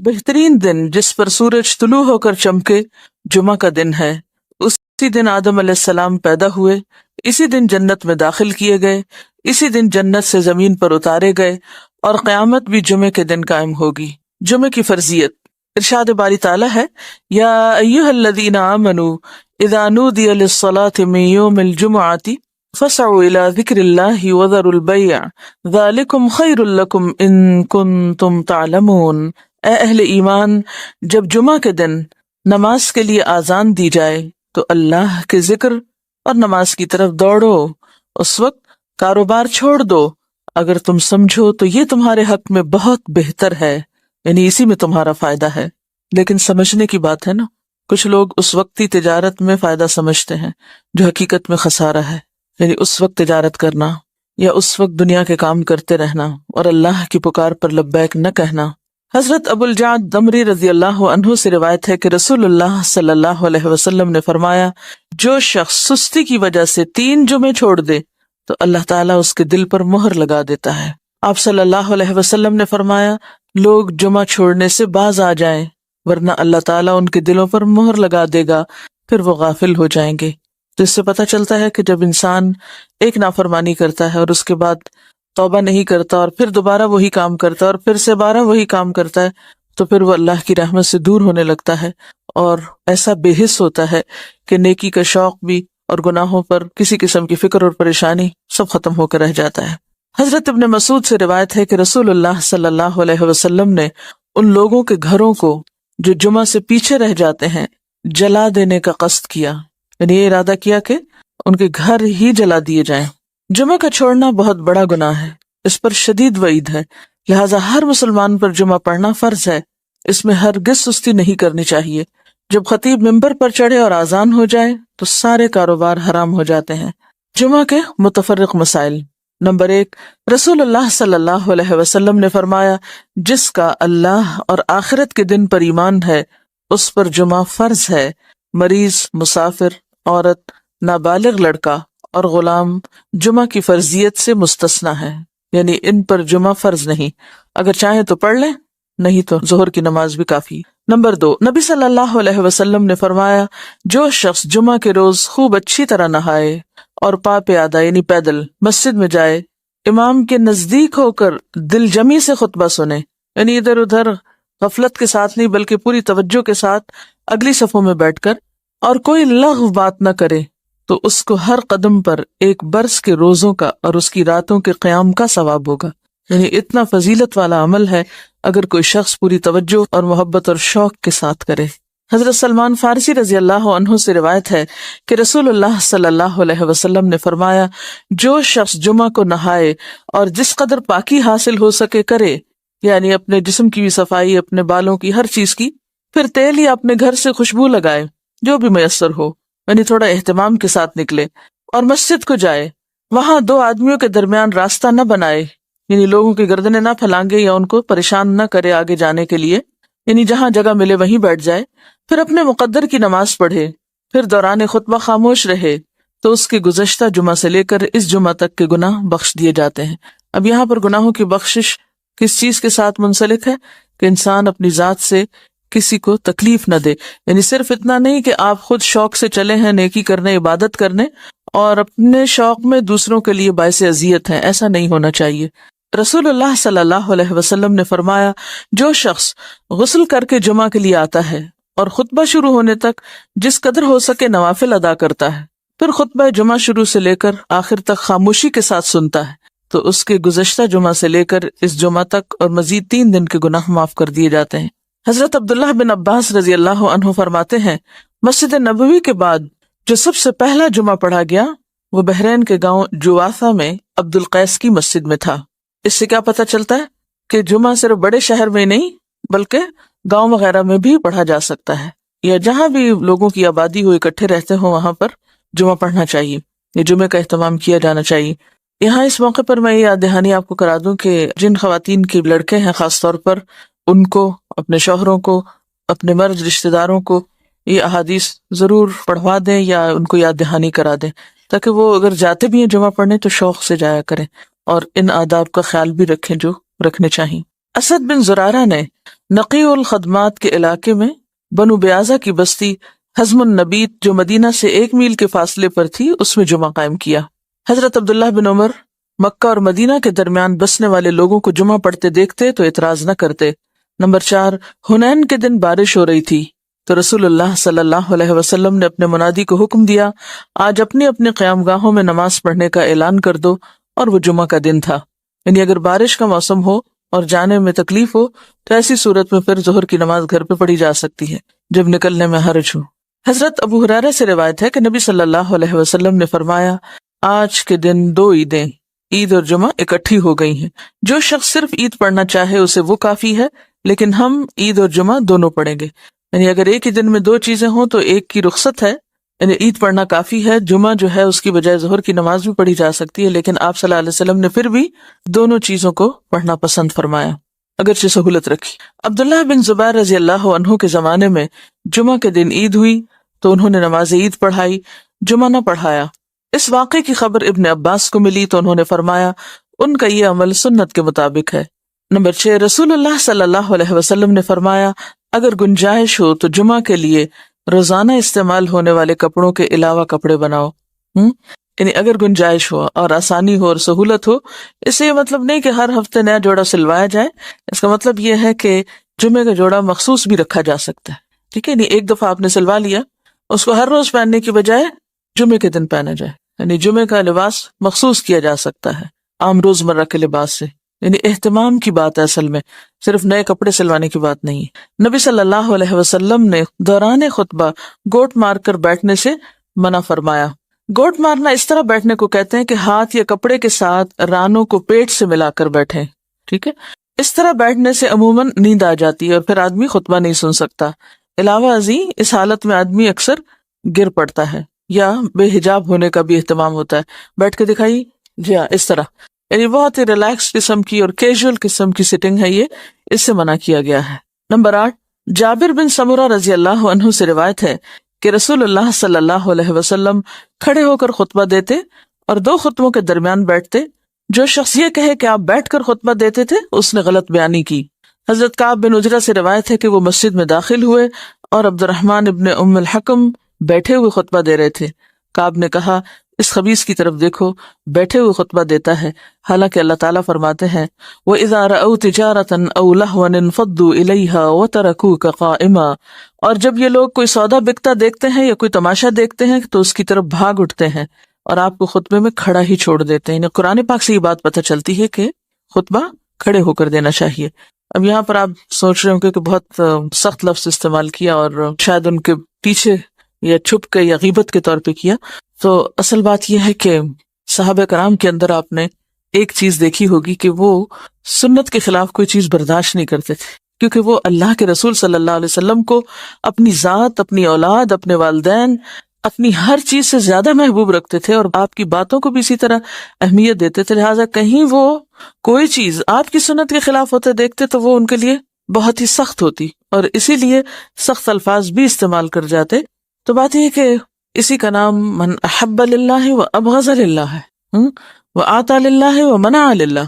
بہترین دن جس پر سورج طلوع ہو کر چمکے جمعہ کا دن ہے۔ اسی دن آدم علیہ السلام پیدا ہوئے، اسی دن جنت میں داخل کیے گئے، اسی دن جنت سے زمین پر اتارے گئے، اور قیامت بھی جمعے کے دن قائم ہوگی۔ جمعے کی فرضیت، ارشاد باری تعالیٰ ہے، یا ایھا الذین آمنوا اذا نودی للصلاۃ من یوم الجمعۃ فاسعوا الی ذکر اللہ وذروا البیع ذلکم خیر لکم ان کنتم تعلمون۔ اے اہل ایمان، جب جمعہ کے دن نماز کے لیے آذان دی جائے تو اللہ کے ذکر اور نماز کی طرف دوڑو، اس وقت کاروبار چھوڑ دو، اگر تم سمجھو تو یہ تمہارے حق میں بہت بہتر ہے، یعنی اسی میں تمہارا فائدہ ہے۔ لیکن سمجھنے کی بات ہے نا، کچھ لوگ اس وقتی تجارت میں فائدہ سمجھتے ہیں جو حقیقت میں خسارہ ہے، یعنی اس وقت تجارت کرنا یا اس وقت دنیا کے کام کرتے رہنا اور اللہ کی پکار پر لبیک نہ کہنا۔ حضرت ابو الجعد دمری رضی اللہ عنہ سے روایت ہے کہ رسول اللہ صلی اللہ علیہ وسلم نے فرمایا، جو شخص سستی کی وجہ سے 3 جمعے چھوڑ دے تو اللہ تعالیٰ اس کے دل پر مہر لگا دیتا ہے۔ آپ صلی اللہ علیہ وسلم نے فرمایا، لوگ جمعہ چھوڑنے سے باز آ جائیں ورنہ اللہ تعالیٰ ان کے دلوں پر مہر لگا دے گا، پھر وہ غافل ہو جائیں گے۔ تو اس سے پتہ چلتا ہے کہ جب انسان ایک نافرمانی کرتا ہے اور اس کے بعد توبہ نہیں کرتا اور پھر دوبارہ وہی کام کرتا ہے اور پھر سے 12 وہی کام کرتا ہے، تو پھر وہ اللہ کی رحمت سے دور ہونے لگتا ہے اور ایسا بے حس ہوتا ہے کہ نیکی کا شوق بھی اور گناہوں پر کسی قسم کی فکر اور پریشانی سب ختم ہو کر رہ جاتا ہے۔ حضرت ابن مسعود سے روایت ہے کہ رسول اللہ صلی اللہ علیہ وسلم نے ان لوگوں کے گھروں کو جو جمعہ سے پیچھے رہ جاتے ہیں جلا دینے کا قصد کیا، یعنی یہ ارادہ کیا کہ ان کے گھر ہی جلا دیے جائیں۔ جمعہ کا چھوڑنا بہت بڑا گناہ ہے، اس پر شدید وعید ہے، لہٰذا ہر مسلمان پر جمعہ پڑھنا فرض ہے، اس میں ہرگز سستی نہیں کرنی چاہیے۔ جب خطیب ممبر پر چڑھے اور اذان ہو جائے تو سارے کاروبار حرام ہو جاتے ہیں۔ جمعہ کے متفرق مسائل۔ نمبر 1، رسول اللہ صلی اللہ علیہ وسلم نے فرمایا، جس کا اللہ اور آخرت کے دن پر ایمان ہے اس پر جمعہ فرض ہے۔ مریض، مسافر، عورت، نابالغ لڑکا اور غلام جمعہ کی فرضیت سے مستثنی ہے، یعنی ان پر جمعہ فرض نہیں، اگر چاہیں تو پڑھ لیں، نہیں تو ظہر کی نماز بھی کافی۔ نمبر 2، نبی صلی اللہ علیہ وسلم نے فرمایا، جو شخص جمعہ کے روز خوب اچھی طرح نہائے اور پا پیادہ یعنی پیدل مسجد میں جائے، امام کے نزدیک ہو کر دل جمی سے خطبہ سنے، یعنی ادھر ادھر غفلت کے ساتھ نہیں بلکہ پوری توجہ کے ساتھ اگلی صفوں میں بیٹھ کر، اور کوئی لغو بات نہ کرے، تو اس کو ہر قدم پر 1 برس کے روزوں کا اور اس کی راتوں کے قیام کا ثواب ہوگا، یعنی اتنا فضیلت والا عمل ہے اگر کوئی شخص پوری توجہ اور محبت اور شوق کے ساتھ کرے۔ حضرت سلمان فارسی رضی اللہ عنہ سے روایت ہے کہ رسول اللہ صلی اللہ علیہ وسلم نے فرمایا، جو شخص جمعہ کو نہائے اور جس قدر پاکی حاصل ہو سکے کرے، یعنی اپنے جسم کی بھی صفائی، اپنے بالوں کی، ہر چیز کی، پھر تیل یا اپنے گھر سے خوشبو لگائے جو بھی میسر ہو، یعنی تھوڑا اہتمام کے ساتھ نکلے اور مسجد کو جائے، وہاں 2 آدمیوں کے درمیان راستہ نہ بنائے، یعنی لوگوں کی گردنیں نہ پھلانگے یا ان کو پریشان نہ کرے آگے جانے کے لیے، یعنی جہاں جگہ ملے وہیں بیٹھ جائے، پھر اپنے مقدر کی نماز پڑھے، پھر دوران خطبہ خاموش رہے، تو اس کے گزشتہ جمعہ سے لے کر اس جمعہ تک کے گناہ بخش دیے جاتے ہیں۔ اب یہاں پر گناہوں کی بخشش کس چیز کے ساتھ منسلک ہے کہ انسان اپنی ذات سے کسی کو تکلیف نہ دے، یعنی صرف اتنا نہیں کہ آپ خود شوق سے چلے ہیں نیکی کرنے، عبادت کرنے، اور اپنے شوق میں دوسروں کے لیے باعث اذیت ہیں، ایسا نہیں ہونا چاہیے۔ رسول اللہ صلی اللہ علیہ وسلم نے فرمایا، جو شخص غسل کر کے جمعہ کے لیے آتا ہے اور خطبہ شروع ہونے تک جس قدر ہو سکے نوافل ادا کرتا ہے، پھر خطبہ جمعہ شروع سے لے کر آخر تک خاموشی کے ساتھ سنتا ہے، تو اس کے گزشتہ جمعہ سے لے کر اس جمعہ تک اور مزید 3 دن کے گناہ معاف کر دیے جاتے ہیں۔ حضرت عبداللہ بن عباس رضی اللہ عنہ فرماتے ہیں، مسجد نبوی کے بعد جو سب سے پہلا جمعہ پڑھا گیا وہ بحرین کے گاؤں جوافہ میں عبد القیس کی مسجد میں تھا۔ اس سے کیا پتہ چلتا ہے کہ جمعہ صرف بڑے شہر میں نہیں بلکہ گاؤں وغیرہ میں بھی پڑھا جا سکتا ہے، یا جہاں بھی لوگوں کی آبادی ہو، اکٹھے رہتے ہوں، وہاں پر جمعہ پڑھنا چاہیے، یہ جمعے کا اہتمام کیا جانا چاہیے۔ یہاں اس موقع پر میں یہ یاد دہانی آپ کو کرا دوں کہ جن خواتین کے لڑکے ہیں خاص طور پر، ان کو، اپنے شوہروں کو، اپنے مرد رشتہ داروں کو یہ احادیث ضرور پڑھوا دیں یا ان کو یاد دہانی کرا دیں، تاکہ وہ اگر جاتے بھی ہیں جمعہ پڑھنے تو شوق سے جایا کریں اور ان آداب کا خیال بھی رکھیں جو رکھنے چاہیے۔ اسد بن زرارہ نے نقی الخدمات کے علاقے میں بنو بیازا کی بستی حزم النبیت جو مدینہ سے 1 میل کے فاصلے پر تھی اس میں جمعہ قائم کیا۔ حضرت عبداللہ بن عمر مکہ اور مدینہ کے درمیان بسنے والے لوگوں کو جمعہ پڑھتے دیکھتے تو اعتراض نہ کرتے۔ نمبر 4، حنین کے دن بارش ہو رہی تھی تو رسول اللہ صلی اللہ علیہ وسلم نے اپنے منادی کو حکم دیا، آج اپنی اپنی قیام گاہوں میں نماز پڑھنے کا اعلان کر دو، اور وہ جمعہ کا دن تھا۔ یعنی اگر بارش کا موسم ہو اور جانے میں تکلیف ہو تو ایسی صورت میں پھر ظہر کی نماز گھر پہ پڑھی جا سکتی ہے جب نکلنے میں حرج ہو۔ حضرت ابو ہریرہ سے روایت ہے کہ نبی صلی اللہ علیہ وسلم نے فرمایا، آج کے دن 2 عیدیں عید اور جمعہ اکٹھی ہو گئی ہیں، جو شخص صرف عید پڑھنا چاہے اسے وہ کافی ہے، لیکن ہم عید اور جمعہ دونوں پڑھیں گے۔ یعنی اگر ایک ہی دن میں 2 چیزیں ہوں تو ایک کی رخصت ہے، یعنی عید پڑھنا کافی ہے، جمعہ جو ہے اس کی بجائے ظہر کی نماز بھی پڑھی جا سکتی ہے، لیکن آپ صلی اللہ علیہ وسلم نے پھر بھی دونوں چیزوں کو پڑھنا پسند فرمایا اگرچہ سہولت رکھی۔ عبداللہ بن زبیر رضی اللہ عنہ کے زمانے میں جمعہ کے دن عید ہوئی تو انہوں نے نماز عید پڑھائی، جمعہ نہ پڑھایا۔ اس واقعے کی خبر ابن عباس کو ملی تو انہوں نے فرمایا ان کا یہ عمل سنت کے مطابق ہے۔ نمبر 6، رسول اللہ صلی اللہ علیہ وسلم نے فرمایا اگر گنجائش ہو تو جمعہ کے لیے روزانہ استعمال ہونے والے کپڑوں کے علاوہ کپڑے بناؤ۔ یعنی اگر گنجائش ہو اور آسانی ہو اور سہولت ہو، اس سے یہ مطلب نہیں کہ ہر ہفتے نیا جوڑا سلوایا جائے، اس کا مطلب یہ ہے کہ جمعے کا جوڑا مخصوص بھی رکھا جا سکتا ہے، ٹھیک ہے، ایک دفعہ آپ نے سلوا لیا، اس کو ہر روز پہننے کی بجائے جمعے کے دن پہنا جائے، یعنی جمعے کا لباس مخصوص کیا جا سکتا ہے عام روزمرہ کے لباس سے، یعنی اہتمام کی بات ہے، اصل میں صرف نئے کپڑے سلوانے کی بات نہیں ہے۔ نبی صلی اللہ علیہ وسلم نے دوران خطبہ گوٹ مار کر بیٹھنے سے منع فرمایا۔ گوٹ مارنا اس طرح بیٹھنے کو کہتے ہیں کہ ہاتھ یا کپڑے کے ساتھ رانوں کو پیٹ سے ملا کر بیٹھیں، ٹھیک ہے، اس طرح بیٹھنے سے عموماً نیند آ جاتی ہے اور پھر آدمی خطبہ نہیں سن سکتا۔ علاوہ ازیں اس حالت میں آدمی اکثر گر پڑتا ہے یا بے حجاب ہونے کا بھی اہتمام ہوتا ہے۔ بیٹھ کے دکھائی جی ہاں، اس طرح، یعنی بہت ہی ریلیکس قسم کی اور کیجول قسم کی سٹنگ ہے، یہ اس سے منع کیا گیا ہے۔ نمبر 8، جابر بن سمرہ رضی اللہ عنہ سے روایت ہے کہ رسول اللہ صلی اللہ علیہ وسلم کھڑے ہو کر خطبہ دیتے اور 2 خطبوں کے درمیان بیٹھتے، جو شخص یہ کہے کہ آپ بیٹھ کر خطبہ دیتے تھے اس نے غلط بیانی کی۔ حضرت کعب بن عجرہ سے روایت ہے کہ وہ مسجد میں داخل ہوئے اور عبد الرحمن ابن ام الحکم بیٹھے ہوئے خطبہ دے رہے تھے۔ کعب نے کہا اس خبیث کی طرف دیکھو، بیٹھے ہوئے خطبہ دیتا ہے، حالانکہ اللہ تعالیٰ فرماتے ہیں وَإِذَا رَأَوْا تِجَارَةً أَوْ لَهْوًا انفضوا إِلَيْهَا وَتَرَكُوكَ قَائِمًا، اور جب یہ لوگ کوئی سودا بکتا دیکھتے ہیں یا کوئی تماشا دیکھتے ہیں تو اس کی طرف بھاگ اٹھتے ہیں اور آپ کو خطبے میں کھڑا ہی چھوڑ دیتے ہیں۔ یعنی قرآن پاک سے یہ بات پتہ چلتی ہے کہ خطبہ کھڑے ہو کر دینا چاہیے۔ اب یہاں پر آپ سوچ رہے ہوں کہ بہت سخت لفظ استعمال کیا اور شاید ان کے پیچھے یا چھپ کے یا غیبت کے طور پہ کیا، تو اصل بات یہ ہے کہ صحابہ کرام کے اندر آپ نے ایک چیز دیکھی ہوگی کہ وہ سنت کے خلاف کوئی چیز برداشت نہیں کرتے تھے، کیونکہ وہ اللہ کے رسول صلی اللہ علیہ وسلم کو اپنی ذات، اپنی اولاد، اپنے والدین، اپنی ہر چیز سے زیادہ محبوب رکھتے تھے اور آپ کی باتوں کو بھی اسی طرح اہمیت دیتے تھے، لہٰذا کہیں وہ کوئی چیز آپ کی سنت کے خلاف ہوتے دیکھتے تو وہ ان کے لیے بہت ہی سخت ہوتی اور اسی لیے سخت الفاظ بھی استعمال کر جاتے۔ تو بات یہ کہ اسی کا نام من احب للہ و ابغض للہ ہے، و آتا للہ و منع للہ۔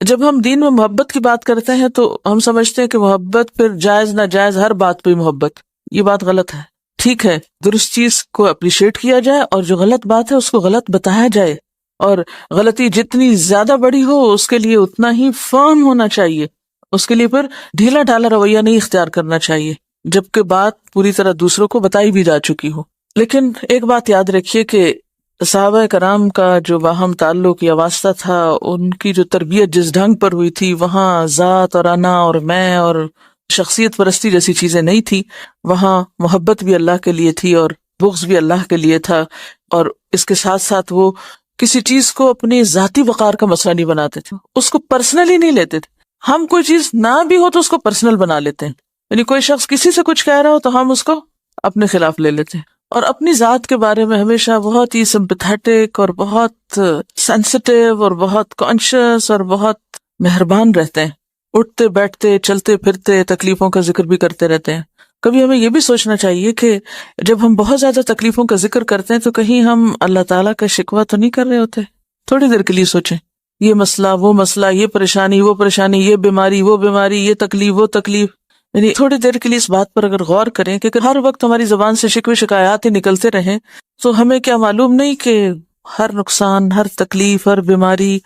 جب ہم دین میں محبت کی بات کرتے ہیں تو ہم سمجھتے ہیں کہ محبت پھر جائز ناجائز ہر بات پہ محبت، یہ بات غلط ہے۔ ٹھیک ہے، درست چیز کو اپریشیٹ کیا جائے اور جو غلط بات ہے اس کو غلط بتایا جائے، اور غلطی جتنی زیادہ بڑی ہو اس کے لیے اتنا ہی فرم ہونا چاہیے، اس کے لیے پھر ڈھیلا ڈھالا رویہ نہیں اختیار کرنا چاہیے، جبکہ بات پوری طرح دوسروں کو بتائی بھی جا چکی ہو۔ لیکن ایک بات یاد رکھیے کہ صحابہ کرام کا جو باہم تعلق یا واسطہ تھا، ان کی جو تربیت جس ڈھنگ پر ہوئی تھی، وہاں ذات اور انا اور میں اور شخصیت پرستی جیسی چیزیں نہیں تھی، وہاں محبت بھی اللہ کے لیے تھی اور بغض بھی اللہ کے لیے تھا، اور اس کے ساتھ ساتھ وہ کسی چیز کو اپنی ذاتی وقار کا مسئلہ نہیں بناتے تھے، اس کو پرسنلی نہیں لیتے تھے۔ ہم کوئی چیز نہ بھی ہو تو اس کو پرسنل بنا لیتے ہیں، یعنی کوئی شخص کسی سے کچھ کہہ رہا ہو تو ہم اس کو اپنے خلاف لے لیتے ہیں، اور اپنی ذات کے بارے میں ہمیشہ بہت ہی سمپیتھیٹک اور بہت سینسٹیو اور بہت کانشیس اور بہت مہربان رہتے ہیں، اٹھتے بیٹھتے چلتے پھرتے تکلیفوں کا ذکر بھی کرتے رہتے ہیں۔ کبھی ہمیں یہ بھی سوچنا چاہیے کہ جب ہم بہت زیادہ تکلیفوں کا ذکر کرتے ہیں تو کہیں ہم اللہ تعالیٰ کا شکوہ تو نہیں کر رہے ہوتے؟ تھوڑی دیر کے لیے سوچیں، یہ مسئلہ وہ مسئلہ، یہ پریشانی وہ پریشانی، یہ بیماری وہ بیماری، یہ تکلیف وہ تکلیف. یعنی تھوڑی دیر کے لیے اس بات پر اگر غور کریں کہ ہر وقت ہماری زبان سے شکوے شکایات ہی نکلتے رہیں تو ہمیں کیا معلوم نہیں کہ ہر نقصان، ہر تکلیف، ہر بیماری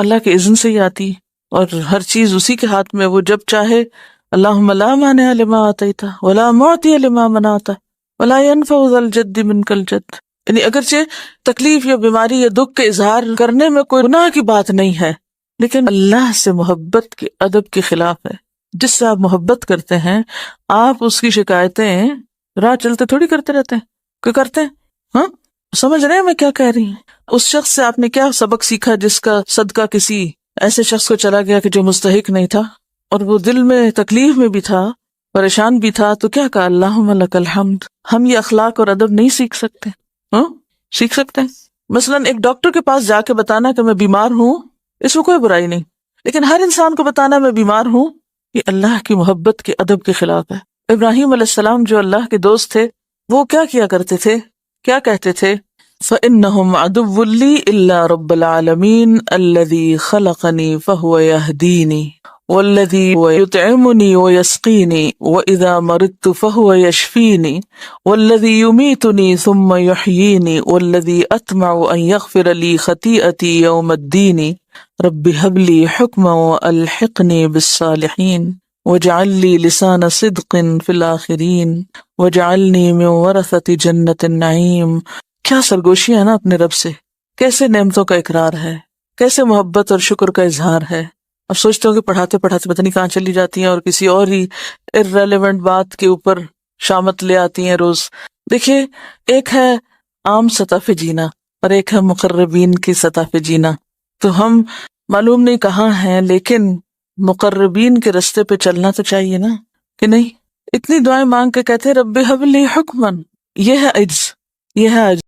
اللہ کے اذن سے ہی آتی، اور ہر چیز اسی کے ہاتھ میں، وہ جب چاہے. اللہم لا مانع لما آتیت ولا معطی لما منعت ولا ينفع ذا الجد منک الجد. یعنی اگرچہ تکلیف یا بیماری یا دکھ کے اظہار کرنے میں کوئی گناہ کی بات نہیں ہے، لیکن اللہ سے محبت کے ادب کے خلاف ہے. جس سے آپ محبت کرتے ہیں آپ اس کی شکایتیں راہ چلتے تھوڑی کرتے رہتے ہیں، کہ کرتے ہیں؟ ہاں، سمجھ رہے ہیں میں کیا کہہ رہی ہوں؟ اس شخص سے آپ نے کیا سبق سیکھا جس کا صدقہ کسی ایسے شخص کو چلا گیا کہ جو مستحق نہیں تھا، اور وہ دل میں تکلیف میں بھی تھا، پریشان بھی تھا، تو کیا کہا؟ اللہم لک الحمد. ہم یہ اخلاق اور ادب نہیں سیکھ سکتے؟ ہاں سیکھ سکتے ہیں. مثلاً ایک ڈاکٹر کے پاس جا کے بتانا کہ میں بیمار ہوں، اس میں کوئی برائی نہیں، لیکن ہر انسان کو بتانا میں بیمار ہوں، یہ اللہ کی محبت کے ادب کے خلاف ہے. ابراہیم علیہ السلام جو اللہ کے دوست تھے، وہ کیا کیا کرتے تھے؟ کیا کہتے تھے؟ فَإِنَّهُمْ عَدُوٌّ لِّي إِلَّا رَبَّ الْعَالَمِينَ الَّذِي خَلَقَنِي فَهُوَ يَهْدِينِ وَالَّذِي يُطْعِمُنِي وَيَسْقِينِ وَإِذَا مَرِضْتُ فَهُوَ يَشْفِينِ وَالَّذِي يُمِيتُنِي ثُمَّ يُحْيِينِ وَالَّذِي أَطْمَعُ أَن يَغْفِرَ لِي خَطِيئَتِي يَوْمَ الدِّينِ رَبِّ هَبْ لِي حُكْمًا وَأَلْحِقْنِي بِالصَّالِحِينَ وَاجْعَل لِّي لِسَانَ صِدْقٍ فِي الْآخِرِينَ وَاجْعَلْنِي مِن وَرَثَةِ جَنَّةِ النَّعِيمِ. کیا سرگوشی ہے نا اپنے رب سے، کیسے نعمتوں کا اقرار ہے، کیسے محبت اور شکر کا اظہار ہے. اب سوچتے ہو کہ پڑھاتے پڑھاتے پتہ نہیں کہاں چلی جاتی ہیں اور کسی اور ہی irrelevant بات کے اوپر شامت لے آتی ہیں روز. دیکھیے، ایک ہے عام سطح پہ جینا اور ایک ہے مقربین کی سطح پہ جینا. تو ہم معلوم نہیں کہاں ہیں، لیکن مقربین کے رستے پہ چلنا تو چاہیے نا، کہ نہیں؟ اتنی دعائیں مانگ کے کہتے رب ہب لی حکمن، یہ ہے عجز، یہ ہے عجز.